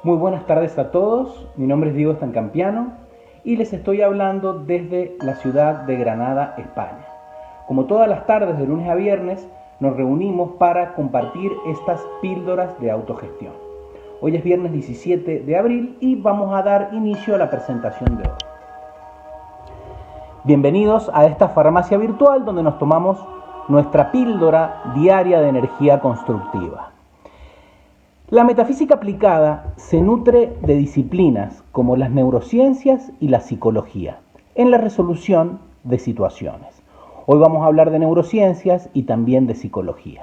Muy buenas tardes a todos, mi nombre es Diego Stancampiano y les estoy hablando desde la ciudad de Granada, España. Como todas las tardes de lunes a viernes, nos reunimos para compartir estas píldoras de autogestión. Hoy es viernes 17 de abril y vamos a dar inicio a la presentación de hoy. Bienvenidos a esta farmacia virtual donde nos tomamos nuestra píldora diaria de energía constructiva. La metafísica aplicada se nutre de disciplinas como las neurociencias y la psicología en la resolución de situaciones. Hoy vamos a hablar de neurociencias y también de psicología.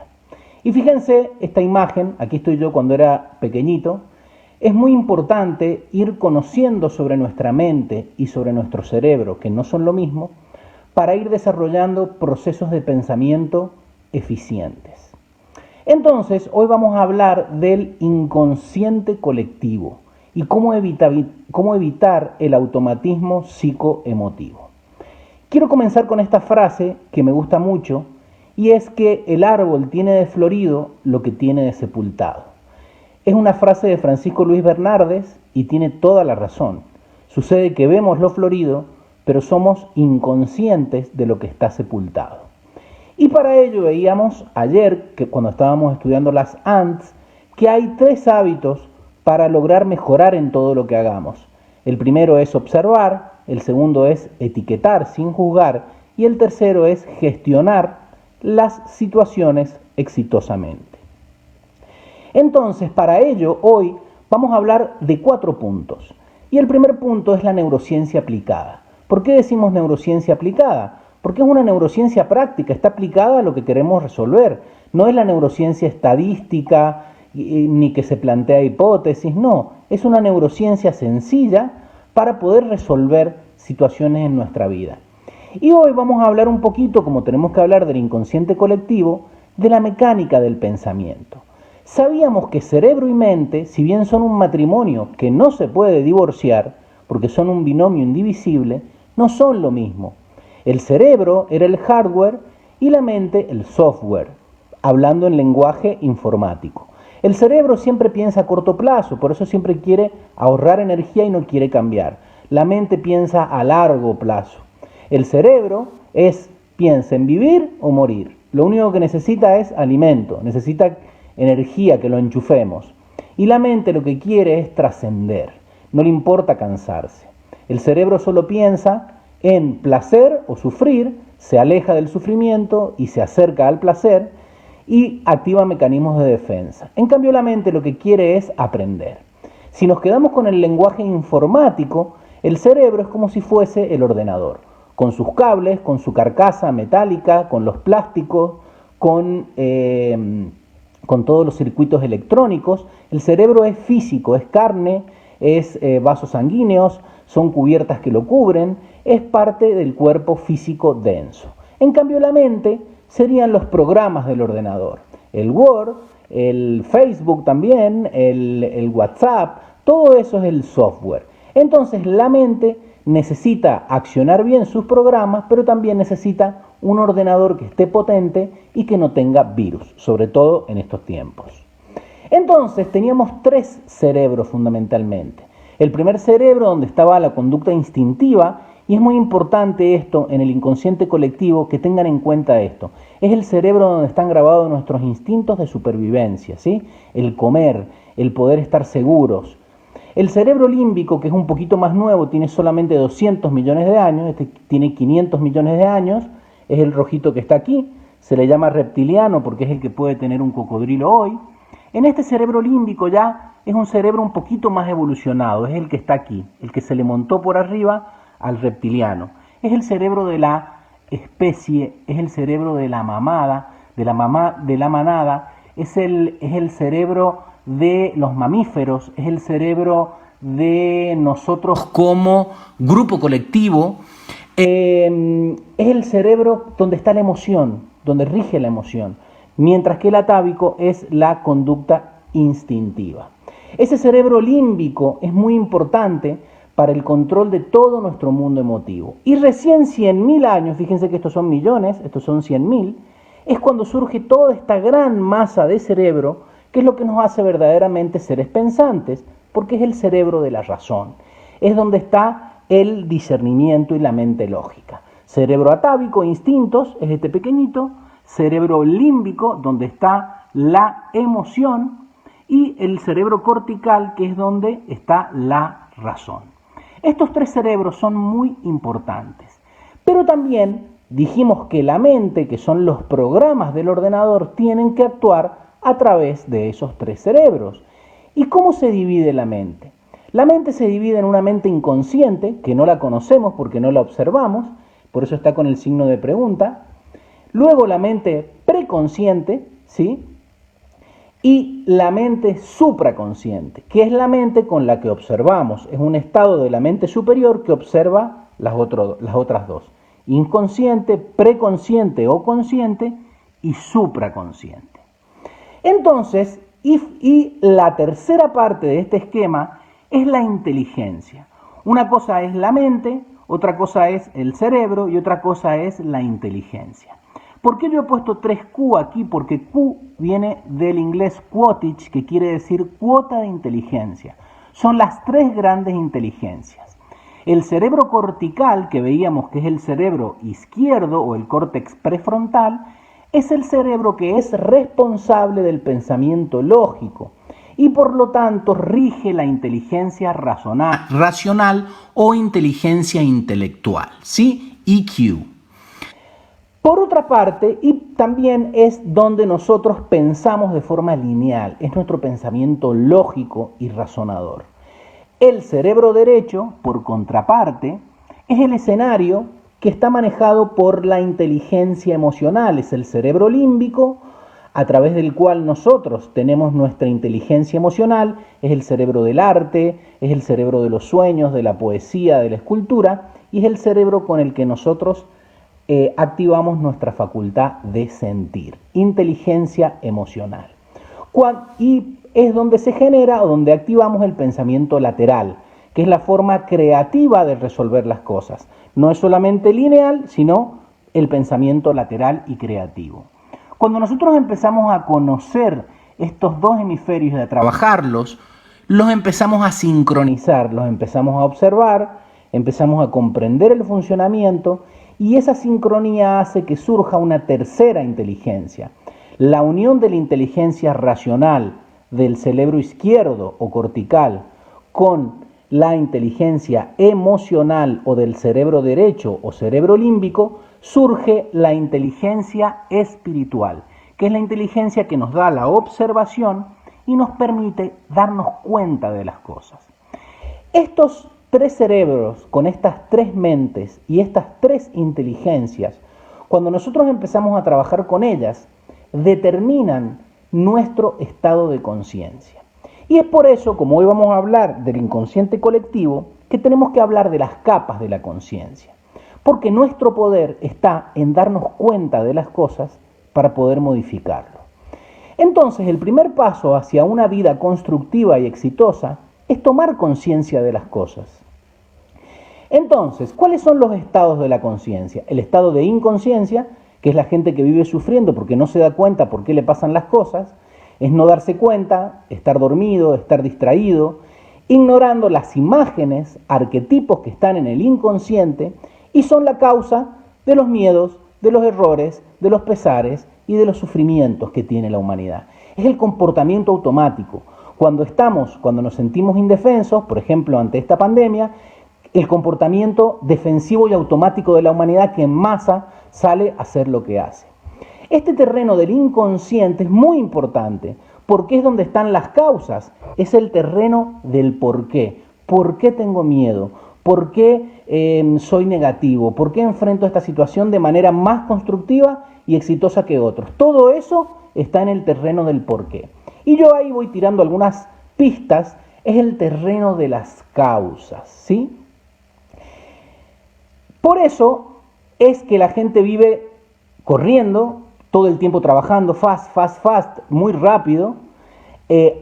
Y fíjense esta imagen, aquí estoy yo cuando era pequeñito. Es muy importante ir conociendo sobre nuestra mente y sobre nuestro cerebro, que no son lo mismo, para ir desarrollando procesos de pensamiento eficientes. Entonces, hoy vamos a hablar del inconsciente colectivo y cómo evitar el automatismo psicoemotivo. Quiero comenzar con esta frase que me gusta mucho, y es que el árbol tiene de florido lo que tiene de sepultado. Es una frase de Francisco Luis Bernardes y tiene toda la razón. Sucede que vemos lo florido, pero somos inconscientes de lo que está sepultado. Y para ello veíamos ayer, que cuando estábamos estudiando las ANTs, que hay 3 hábitos para lograr mejorar en todo lo que hagamos. El primero es observar, el segundo es etiquetar sin juzgar y el tercero es gestionar las situaciones exitosamente. Entonces, para ello, hoy vamos a hablar de 4 puntos. Y el primer punto es la neurociencia aplicada. ¿Por qué decimos neurociencia aplicada? Porque es una neurociencia práctica, está aplicada a lo que queremos resolver. No es la neurociencia estadística ni que se plantea hipótesis, no. Es una neurociencia sencilla para poder resolver situaciones en nuestra vida. Y hoy vamos a hablar un poquito, como tenemos que hablar del inconsciente colectivo, de la mecánica del pensamiento. Sabíamos que cerebro y mente, si bien son un matrimonio que no se puede divorciar, porque son un binomio indivisible, no son lo mismo. El cerebro era el hardware y la mente el software, hablando en lenguaje informático. El cerebro siempre piensa a corto plazo, por eso siempre quiere ahorrar energía y no quiere cambiar. La mente piensa a largo plazo. El cerebro piensa en vivir o morir. Lo único que necesita es alimento, necesita energía, que lo enchufemos. Y la mente lo que quiere es trascender, no le importa cansarse. El cerebro solo piensa en placer o sufrir, se aleja del sufrimiento y se acerca al placer y activa mecanismos de defensa. En cambio, la mente lo que quiere es aprender. Si nos quedamos con el lenguaje informático, el cerebro es como si fuese el ordenador, con sus cables, con su carcasa metálica, con los plásticos, con todos los circuitos electrónicos. El cerebro es físico, es carne, es vasos sanguíneos, son cubiertas que lo cubren, es parte del cuerpo físico denso. En cambio, la mente serían los programas del ordenador, el Word, el Facebook también, el WhatsApp, todo eso es el software. Entonces, la mente necesita accionar bien sus programas, pero también necesita un ordenador que esté potente y que no tenga virus, sobre todo en estos tiempos. Entonces, teníamos 3 cerebros fundamentalmente. El primer cerebro, donde estaba la conducta instintiva, y es muy importante esto en el inconsciente colectivo, que tengan en cuenta esto. Es el cerebro donde están grabados nuestros instintos de supervivencia, ¿sí? El comer, el poder estar seguros. El cerebro límbico, que es un poquito más nuevo, tiene solamente 200 millones de años, este tiene 500 millones de años, es el rojito que está aquí, se le llama reptiliano porque es el que puede tener un cocodrilo hoy. En este cerebro límbico ya es un cerebro un poquito más evolucionado, es el que está aquí, el que se le montó por arriba al reptiliano. Es el cerebro de la especie, es el cerebro de la mamada, de la manada, es el cerebro de los mamíferos, es el cerebro de nosotros como grupo colectivo, es el cerebro donde está la emoción, donde rige la emoción, mientras que el atávico es la conducta instintiva. Ese cerebro límbico es muy importante para el control de todo nuestro mundo emotivo. Y recién 100.000 años, fíjense que estos son millones, estos son 100.000, es cuando surge toda esta gran masa de cerebro, que es lo que nos hace verdaderamente seres pensantes, porque es el cerebro de la razón. Es donde está el discernimiento y la mente lógica. Cerebro atávico, instintos, es este pequeñito. Cerebro límbico, donde está la emoción. Y el cerebro cortical, que es donde está la razón. Estos tres cerebros son muy importantes. Pero también dijimos que la mente, que son los programas del ordenador, tienen que actuar a través de esos tres cerebros. ¿Y cómo se divide la mente? La mente se divide en una mente inconsciente, que no la conocemos porque no la observamos, por eso está con el signo de pregunta. Luego la mente preconsciente, ¿sí? Y la mente supraconsciente, que es la mente con la que observamos. Es un estado de la mente superior que observa las otras dos. Inconsciente, preconsciente o consciente y supraconsciente. Entonces, y la tercera parte de este esquema es la inteligencia. Una cosa es la mente, otra cosa es el cerebro y otra cosa es la inteligencia. ¿Por qué yo he puesto 3Q aquí? Porque Q viene del inglés quottage, que quiere decir cuota de inteligencia. Son las tres grandes inteligencias. El cerebro cortical, que veíamos que es el cerebro izquierdo o el córtex prefrontal, es el cerebro que es responsable del pensamiento lógico y por lo tanto rige la inteligencia racional o inteligencia intelectual, ¿sí? EQ. Por otra parte, y también es donde nosotros pensamos de forma lineal, es nuestro pensamiento lógico y razonador. El cerebro derecho, por contraparte, es el escenario que está manejado por la inteligencia emocional, es el cerebro límbico, a través del cual nosotros tenemos nuestra inteligencia emocional, es el cerebro del arte, es el cerebro de los sueños, de la poesía, de la escultura, y es el cerebro con el que nosotros activamos nuestra facultad de sentir, inteligencia emocional. Y es donde se genera o donde activamos el pensamiento lateral, que es la forma creativa de resolver las cosas. No es solamente lineal, sino el pensamiento lateral y creativo. Cuando nosotros empezamos a conocer estos dos hemisferios y a trabajarlos, los empezamos a sincronizar, los empezamos a observar, empezamos a comprender el funcionamiento y esa sincronía hace que surja una tercera inteligencia. La unión de la inteligencia racional del cerebro izquierdo o cortical con la inteligencia emocional o del cerebro derecho o cerebro límbico, surge la inteligencia espiritual, que es la inteligencia que nos da la observación y nos permite darnos cuenta de las cosas. Estos tres cerebros, con estas tres mentes y estas tres inteligencias, cuando nosotros empezamos a trabajar con ellas, determinan nuestro estado de conciencia. Y es por eso, como hoy vamos a hablar del inconsciente colectivo, que tenemos que hablar de las capas de la conciencia. Porque nuestro poder está en darnos cuenta de las cosas para poder modificarlo. Entonces, el primer paso hacia una vida constructiva y exitosa es tomar conciencia de las cosas. Entonces, ¿cuáles son los estados de la conciencia? El estado de inconsciencia, que es la gente que vive sufriendo porque no se da cuenta por qué le pasan las cosas, es no darse cuenta, estar dormido, estar distraído, ignorando las imágenes, arquetipos que están en el inconsciente y son la causa de los miedos, de los errores, de los pesares y de los sufrimientos que tiene la humanidad. Es el comportamiento automático. Cuando nos sentimos indefensos, por ejemplo, ante esta pandemia, el comportamiento defensivo y automático de la humanidad que en masa sale a hacer lo que hace. Este terreno del inconsciente es muy importante porque es donde están las causas, es el terreno del por qué. ¿Por qué tengo miedo? ¿Por qué soy negativo? ¿Por qué enfrento esta situación de manera más constructiva y exitosa que otros? Todo eso está en el terreno del por qué. Y yo ahí voy tirando algunas pistas, es el terreno de las causas, ¿sí? Por eso es que la gente vive corriendo, todo el tiempo trabajando, fast, muy rápido,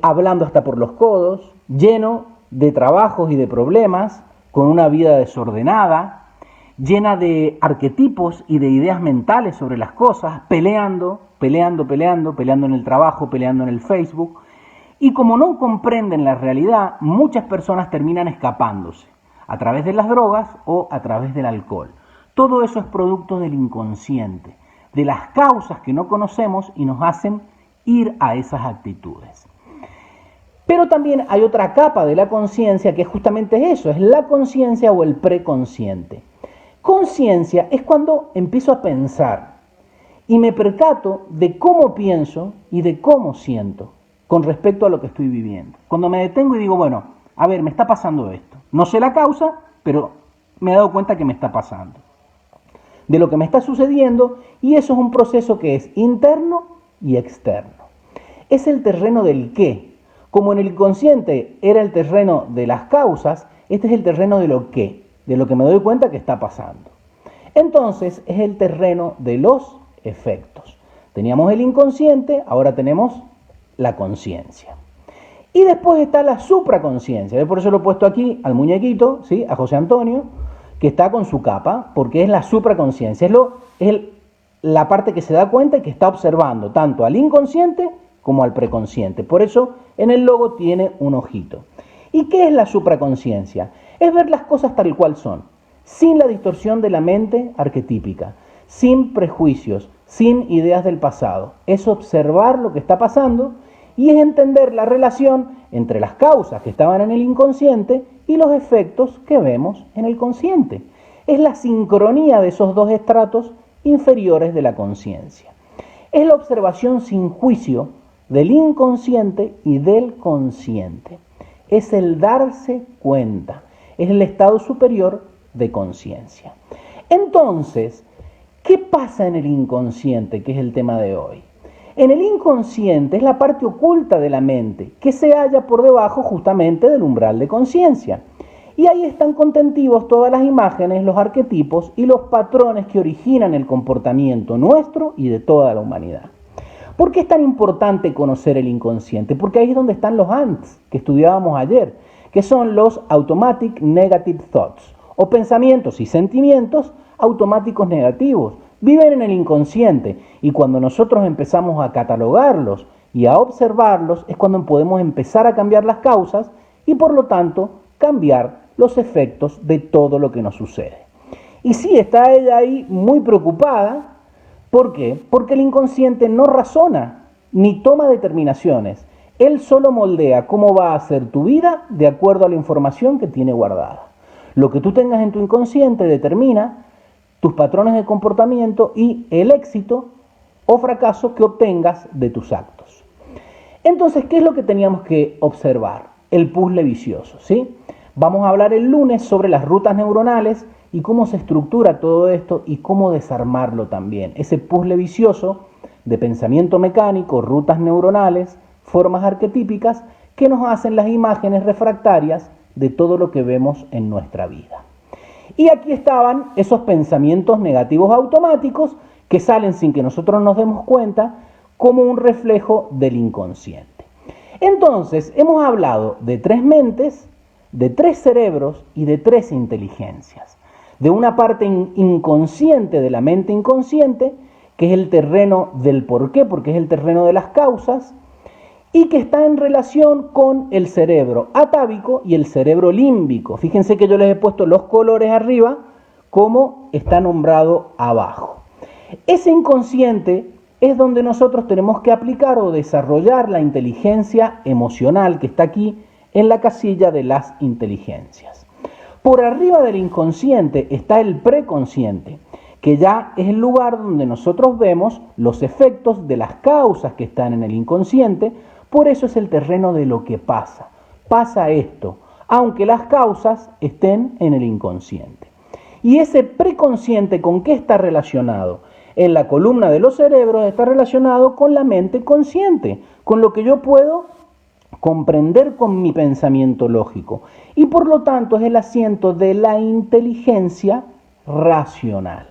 hablando hasta por los codos, lleno de trabajos y de problemas, con una vida desordenada, llena de arquetipos y de ideas mentales sobre las cosas, peleando en el trabajo, peleando en el Facebook, Y como no comprenden la realidad, muchas personas terminan escapándose a través de las drogas o a través del alcohol. Todo eso es producto del inconsciente, de las causas que no conocemos y nos hacen ir a esas actitudes. Pero también hay otra capa de la conciencia que es justamente eso, es la conciencia o el preconsciente. Conciencia es cuando empiezo a pensar y me percato de cómo pienso y de cómo siento con respecto a lo que estoy viviendo. Cuando me detengo y digo, bueno, a ver, me está pasando esto. No sé la causa, pero me he dado cuenta que me está pasando. De lo que me está sucediendo, y eso es un proceso que es interno y externo. Es el terreno del qué. Como en el inconsciente era el terreno de las causas, este es el terreno de lo qué, de lo que me doy cuenta que está pasando. Entonces es el terreno de los efectos. Teníamos el inconsciente, ahora tenemos la conciencia. Y después está la supraconsciencia. Por eso lo he puesto aquí al muñequito, ¿sí? A José Antonio, que está con su capa, porque es la supraconsciencia. Es la parte que se da cuenta y que está observando tanto al inconsciente como al preconsciente. Por eso en el logo tiene un ojito. ¿Y qué es la supraconsciencia? Es ver las cosas tal cual son, sin la distorsión de la mente arquetípica, sin prejuicios, sin ideas del pasado. Es observar lo que está pasando y es entender la relación entre las causas que estaban en el inconsciente y los efectos que vemos en el consciente. Es la sincronía de esos dos estratos inferiores de la conciencia. Es la observación sin juicio del inconsciente y del consciente. Es el darse cuenta. Es el estado superior de conciencia. Entonces, ¿qué pasa en el inconsciente, que es el tema de hoy? En el inconsciente es la parte oculta de la mente, que se halla por debajo justamente del umbral de conciencia. Y ahí están contentivos todas las imágenes, los arquetipos y los patrones que originan el comportamiento nuestro y de toda la humanidad. ¿Por qué es tan importante conocer el inconsciente? Porque ahí es donde están los ANTs que estudiábamos ayer, que son los Automatic Negative Thoughts, o pensamientos y sentimientos automáticos negativos. Viven en el inconsciente y cuando nosotros empezamos a catalogarlos y a observarlos es cuando podemos empezar a cambiar las causas y por lo tanto cambiar los efectos de todo lo que nos sucede. Y sí, está ella ahí muy preocupada. ¿Por qué? Porque el inconsciente no razona ni toma determinaciones. Él solo moldea cómo va a ser tu vida de acuerdo a la información que tiene guardada. Lo que tú tengas en tu inconsciente determina tus patrones de comportamiento y el éxito o fracaso que obtengas de tus actos. Entonces, ¿qué es lo que teníamos que observar? El puzzle vicioso, ¿sí? Vamos a hablar el lunes sobre las rutas neuronales y cómo se estructura todo esto y cómo desarmarlo también. Ese puzzle vicioso de pensamiento mecánico, rutas neuronales, formas arquetípicas que nos hacen las imágenes refractarias de todo lo que vemos en nuestra vida. Y aquí estaban esos pensamientos negativos automáticos que salen sin que nosotros nos demos cuenta como un reflejo del inconsciente. Entonces, hemos hablado de 3 mentes, de 3 cerebros y de 3 inteligencias. De una parte inconsciente de la mente inconsciente, que es el terreno del porqué, porque es el terreno de las causas, y que está en relación con el cerebro atávico y el cerebro límbico. Fíjense que yo les he puesto los colores arriba, como está nombrado abajo. Ese inconsciente es donde nosotros tenemos que aplicar o desarrollar la inteligencia emocional que está aquí en la casilla de las inteligencias. Por arriba del inconsciente está el preconsciente, que ya es el lugar donde nosotros vemos los efectos de las causas que están en el inconsciente. Por eso es el terreno de lo que pasa. Pasa esto, aunque las causas estén en el inconsciente. ¿Y ese preconsciente con qué está relacionado? En la columna de los cerebros está relacionado con la mente consciente, con lo que yo puedo comprender con mi pensamiento lógico. Y por lo tanto es el asiento de la inteligencia racional.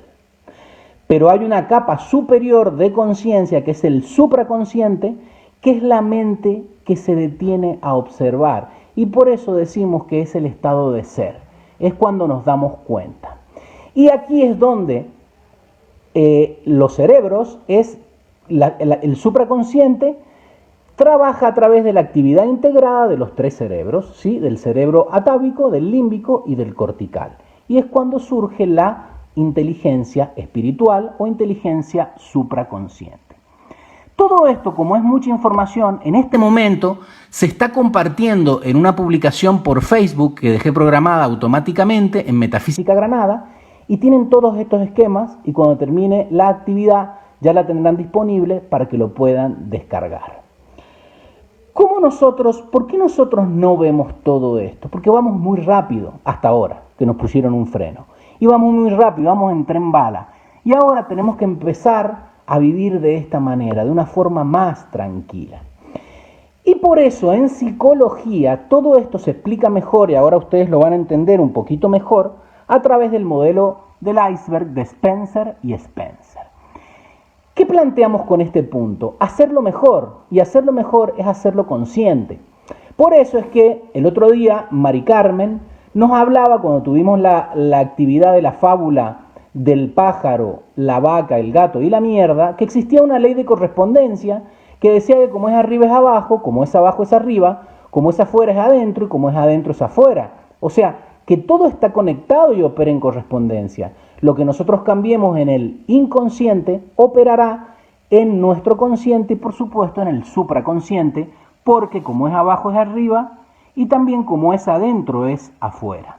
Pero hay una capa superior de conciencia que es el supraconsciente, que es la mente que se detiene a observar. Y por eso decimos que es el estado de ser. Es cuando nos damos cuenta. Y aquí es donde los cerebros, es el supraconsciente, trabaja a través de la actividad integrada de los tres cerebros, ¿sí? Del cerebro atávico, del límbico y del cortical. Y es cuando surge la inteligencia espiritual o inteligencia supraconsciente. Todo esto, como es mucha información, en este momento se está compartiendo en una publicación por Facebook que dejé programada automáticamente en Metafísica Granada, y tienen todos estos esquemas y cuando termine la actividad ya la tendrán disponible para que lo puedan descargar. ¿Por qué nosotros no vemos todo esto? Porque vamos muy rápido hasta ahora, que nos pusieron un freno. Y vamos muy rápido, vamos en tren bala. Y ahora tenemos que empezar a vivir de esta manera, de una forma más tranquila. Y por eso en psicología todo esto se explica mejor, y ahora ustedes lo van a entender un poquito mejor, a través del modelo del iceberg de Spencer y Spencer. ¿Qué planteamos con este punto? Hacerlo mejor, y hacerlo mejor es hacerlo consciente. Por eso es que el otro día Mari Carmen nos hablaba, cuando tuvimos la actividad de la fábula del pájaro, la vaca, el gato y la mierda, que existía una ley de correspondencia que decía que como es arriba es abajo, como es abajo es arriba, como es afuera es adentro y como es adentro es afuera. O sea, que todo está conectado y opera en correspondencia. Lo que nosotros cambiemos en el inconsciente operará en nuestro consciente y por supuesto en el supraconsciente, porque como es abajo es arriba y también como es adentro es afuera.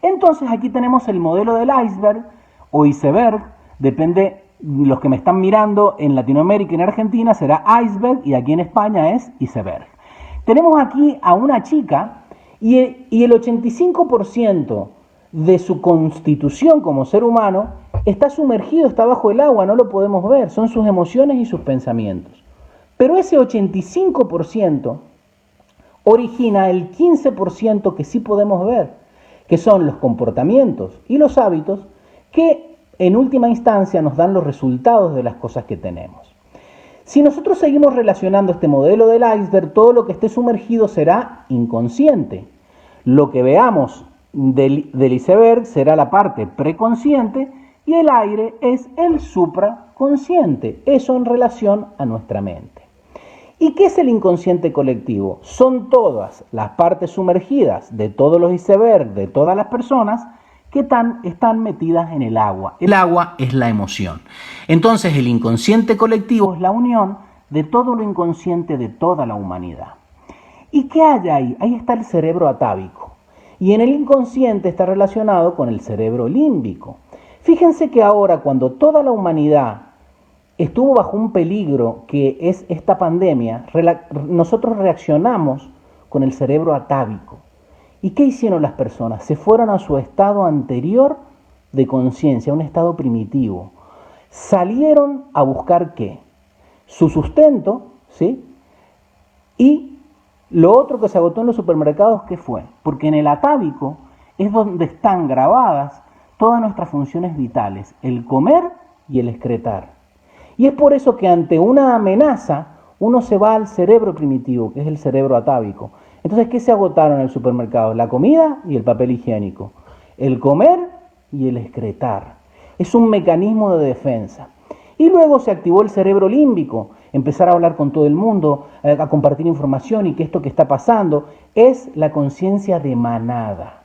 Entonces aquí tenemos el modelo del iceberg o iceberg, depende, los que me están mirando en Latinoamérica y en Argentina será iceberg y aquí en España es iceberg. Tenemos aquí a una chica y el 85% de su constitución como ser humano está sumergido, está bajo el agua, no lo podemos ver, son sus emociones y sus pensamientos. Pero ese 85% origina el 15% que sí podemos ver, que son los comportamientos y los hábitos que en última instancia nos dan los resultados de las cosas que tenemos. Si nosotros seguimos relacionando este modelo del iceberg, todo lo que esté sumergido será inconsciente. Lo que veamos del iceberg será la parte preconsciente y el aire es el supraconsciente, eso en relación a nuestra mente. ¿Y qué es el inconsciente colectivo? Son todas las partes sumergidas de todos los icebergs, de todas las personas que están metidas en el agua. El agua es la emoción. Entonces el inconsciente colectivo es la unión de todo lo inconsciente de toda la humanidad. ¿Y qué hay ahí? Ahí está el cerebro atávico. Y en el inconsciente está relacionado con el cerebro límbico. Fíjense que ahora cuando toda la humanidad estuvo bajo un peligro que es esta pandemia, nosotros reaccionamos con el cerebro atávico. ¿Y qué hicieron las personas? Se fueron a su estado anterior de conciencia, un estado primitivo. Salieron a buscar ¿qué? Su sustento, ¿sí? Y lo otro que se agotó en los supermercados, ¿qué fue? Porque en el atávico es donde están grabadas todas nuestras funciones vitales, el comer y el excretar. Y es por eso que ante una amenaza uno se va al cerebro primitivo, que es el cerebro atávico. Entonces, ¿qué se agotaron en el supermercado? La comida y el papel higiénico. El comer y el excretar. Es un mecanismo de defensa. Y luego se activó el cerebro límbico, empezar a hablar con todo el mundo, a compartir información y que esto que está pasando es la conciencia de manada.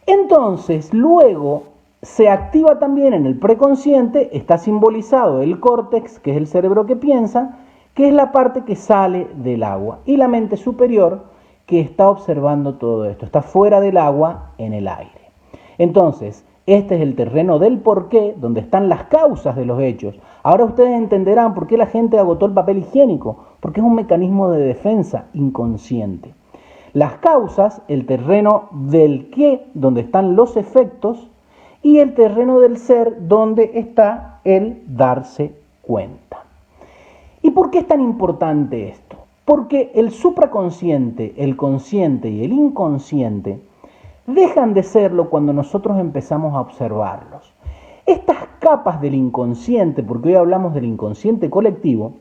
Entonces, luego se activa también en el preconsciente, está simbolizado el córtex, que es el cerebro que piensa, que es la parte que sale del agua, y la mente superior, que está observando todo esto, está fuera del agua, en el aire. Entonces, este es el terreno del porqué, donde están las causas de los hechos. Ahora ustedes entenderán por qué la gente agotó el papel higiénico, porque es un mecanismo de defensa inconsciente. Las causas, el terreno del qué, donde están los efectos, y el terreno del ser, donde está el darse cuenta. ¿Y por qué es tan importante esto? Porque el supraconsciente, el consciente y el inconsciente dejan de serlo cuando nosotros empezamos a observarlos. Estas capas del inconsciente, porque hoy hablamos del inconsciente colectivo,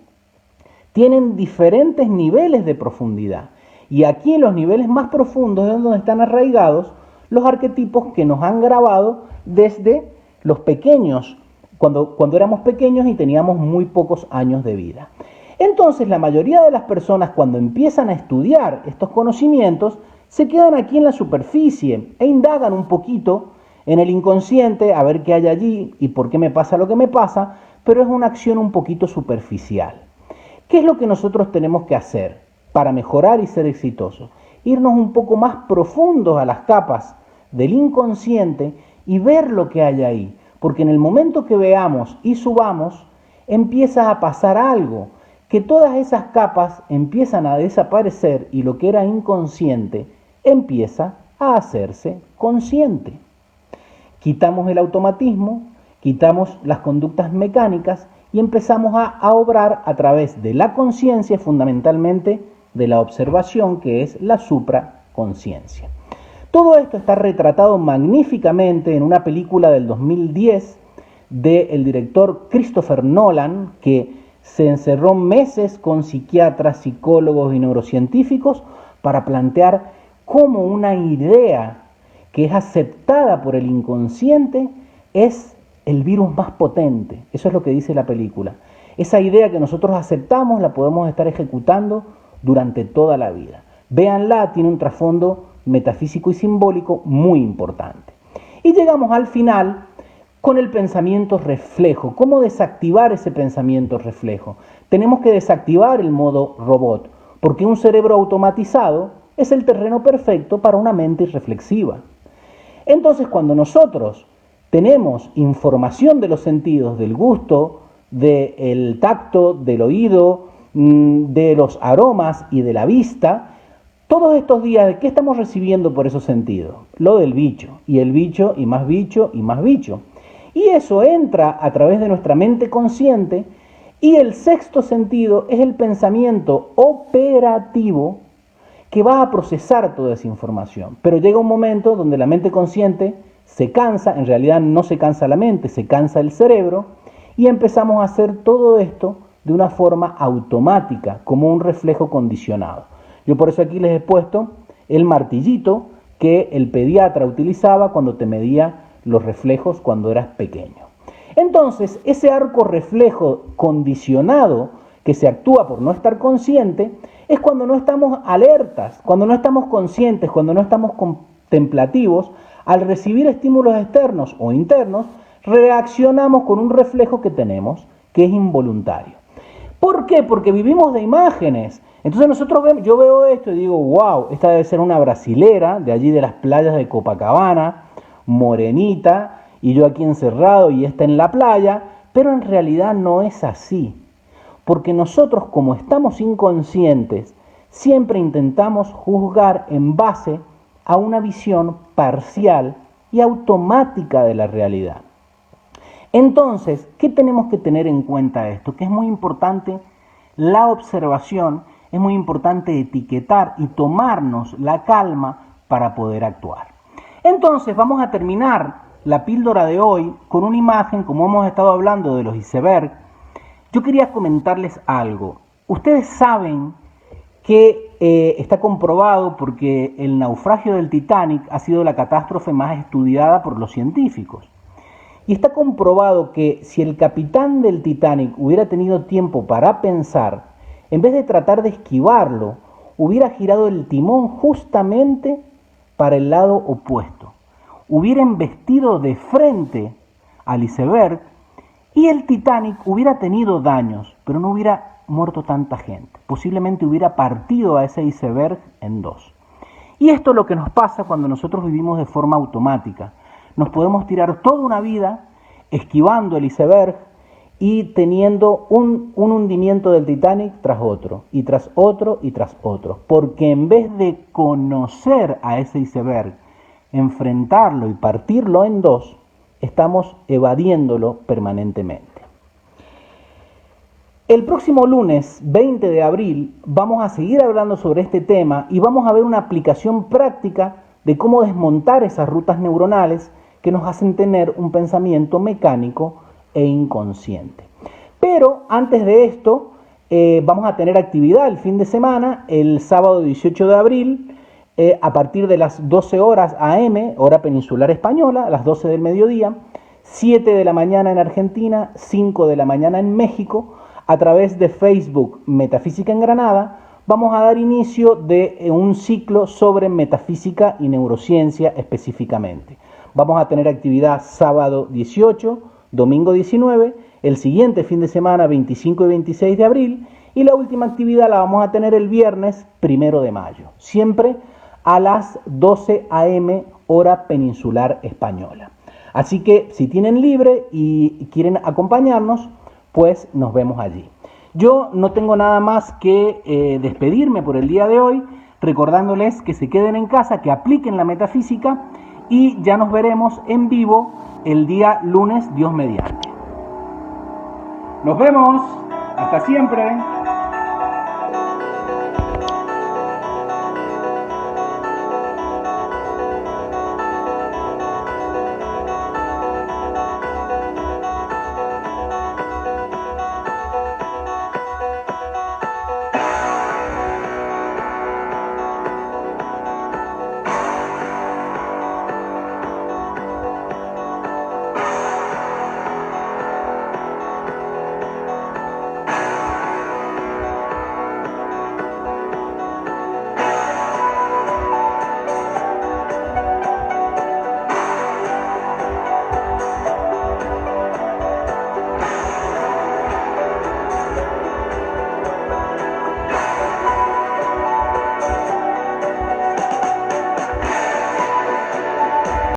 tienen diferentes niveles de profundidad. Y aquí en los niveles más profundos es donde están arraigados los arquetipos que nos han grabado desde los pequeños, cuando éramos pequeños y teníamos muy pocos años de vida. Entonces, la mayoría de las personas cuando empiezan a estudiar estos conocimientos, se quedan aquí en la superficie e indagan un poquito en el inconsciente a ver qué hay allí y por qué me pasa lo que me pasa, pero es una acción un poquito superficial. ¿Qué es lo que nosotros tenemos que hacer para mejorar y ser exitosos? Irnos un poco más profundos a las capas del inconsciente y ver lo que hay ahí, porque en el momento que veamos y subamos, empieza a pasar algo, que todas esas capas empiezan a desaparecer y lo que era inconsciente empieza a hacerse consciente. Quitamos el automatismo, quitamos las conductas mecánicas y empezamos a obrar a través de la conciencia, fundamentalmente de la observación, que es la supraconciencia. Todo esto está retratado magníficamente en una película del 2010 del director Christopher Nolan, que se encerró meses con psiquiatras, psicólogos y neurocientíficos para plantear cómo una idea que es aceptada por el inconsciente es el virus más potente. Eso es lo que dice la película. Esa idea que nosotros aceptamos la podemos estar ejecutando durante toda la vida. Véanla, tiene un trasfondo metafísico y simbólico muy importante. Y llegamos al final con el pensamiento reflejo. ¿Cómo desactivar ese pensamiento reflejo? Tenemos que desactivar el modo robot, porque un cerebro automatizado es el terreno perfecto para una mente irreflexiva. Entonces, cuando nosotros tenemos información de los sentidos, del gusto, del tacto, del oído, de los aromas y de la vista, todos estos días, ¿de qué estamos recibiendo por esos sentidos? Lo del bicho, y el bicho, y más bicho, y más bicho. Y eso entra a través de nuestra mente consciente, y el sexto sentido es el pensamiento operativo que va a procesar toda esa información. Pero llega un momento donde la mente consciente se cansa, en realidad no se cansa la mente, se cansa el cerebro, y empezamos a hacer todo esto de una forma automática, como un reflejo condicionado. Yo por eso aquí les he puesto el martillito que el pediatra utilizaba cuando te medía los reflejos cuando eras pequeño. Entonces, ese arco reflejo condicionado que se actúa por no estar consciente es cuando no estamos alertas, cuando no estamos conscientes, cuando no estamos contemplativos. Al recibir estímulos externos o internos, reaccionamos con un reflejo que tenemos, que es involuntario. ¿Por qué? Porque vivimos de imágenes. Entonces yo veo esto y digo, wow, esta debe ser una brasilera de allí de las playas de Copacabana, morenita, y yo aquí encerrado y esta en la playa, pero en realidad no es así. Porque nosotros, como estamos inconscientes, siempre intentamos juzgar en base a una visión parcial y automática de la realidad. Entonces, ¿qué tenemos que tener en cuenta esto? Que es muy importante la observación, es muy importante etiquetar y tomarnos la calma para poder actuar. Entonces, vamos a terminar la píldora de hoy con una imagen, como hemos estado hablando de los icebergs. Yo quería comentarles algo. Ustedes saben que está comprobado porque el naufragio del Titanic ha sido la catástrofe más estudiada por los científicos. Y está comprobado que si el capitán del Titanic hubiera tenido tiempo para pensar, en vez de tratar de esquivarlo, hubiera girado el timón justamente para el lado opuesto. Hubiera embestido de frente al iceberg y el Titanic hubiera tenido daños, pero no hubiera muerto tanta gente. Posiblemente hubiera partido a ese iceberg en dos. Y esto es lo que nos pasa cuando nosotros vivimos de forma automática. Nos podemos tirar toda una vida esquivando el iceberg y teniendo un hundimiento del Titanic tras otro, y tras otro, y tras otro. Porque en vez de conocer a ese iceberg, enfrentarlo y partirlo en dos, estamos evadiéndolo permanentemente. El próximo lunes 20 de abril vamos a seguir hablando sobre este tema y vamos a ver una aplicación práctica de cómo desmontar esas rutas neuronales que nos hacen tener un pensamiento mecánico e inconsciente. Pero antes de esto, vamos a tener actividad el fin de semana, el sábado 18 de abril, a partir de las 12 horas AM, hora peninsular española, a las 12 del mediodía, 7 de la mañana en Argentina, 5 de la mañana en México. A través de Facebook Metafísica en Granada vamos a dar inicio de un ciclo sobre metafísica y neurociencia específicamente. Vamos a tener actividad sábado 18, domingo 19, el siguiente fin de semana 25 y 26 de abril y la última actividad la vamos a tener el viernes 1 de mayo, siempre a las 12 a.m. hora peninsular española. Así que si tienen libre y quieren acompañarnos, pues nos vemos allí. Yo no tengo nada más que despedirme por el día de hoy, recordándoles que se queden en casa, que apliquen la metafísica y ya nos veremos en vivo el día lunes, Dios mediante. Nos vemos, hasta siempre.